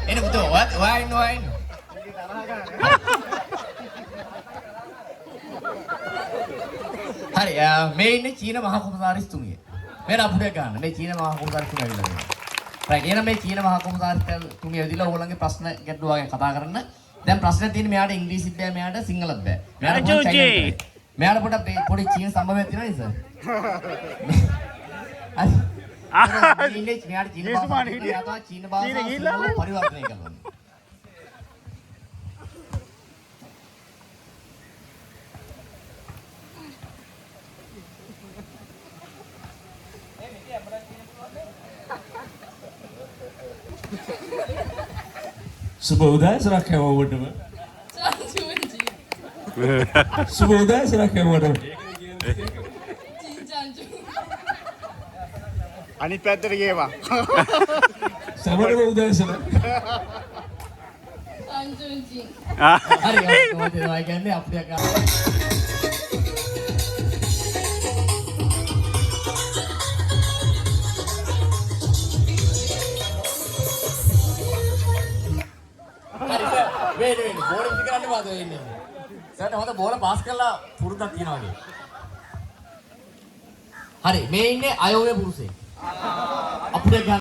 එන්න පුතෝ ඔයා ඉන්නවා හරි මේ ඉන්නේ චීන මහා කොමසාරිස්තුමිය. මෙන්න අපුඩයක් ගන්න. මේ චීන මහා කොමසාරිස්තුමිය ඇවිල්ලා ඉන්නවා. රයිට් එහෙනම් මේ චීන මහා කොමසාරිස්තුමිය ඇවිල්ලා ඕගොල්ලන්ගේ ප්‍රශ්න ගැටළු වගේ කතා කරන්න. දැන් ප්‍රශ්න තියෙන්නේ මෙයාට ඉංග්‍රීසිත් බෑ මෙයාට සිංහලත් බෑ. මෙයාට පොඩි චීන සම්බන්ධයක් තියෙනවා නේද සර්? හරි. ඉන්නේ මෙයාට චීන භාෂාව චීන භාෂාව පරිවර්තනය කරනවා. सुबह उदय से रखे हुआ वोट में सुबह उदय से रखे हुआ वोट में අනිත් පැත්තට ගේවා समर में उदय से හරි මොකද ඔය කියන්නේ අපුඩයක් ගන්න. wait බෝල ඉදි කරන්න බෑ ඔය ඉන්නේ සර්ට හොඳ බෝල පාස් කරලා පුරුද්දක් තියනවා වගේ හරි මේ ඉන්නේ අයෝමය පුරුෂයෙක් අපුඩයක්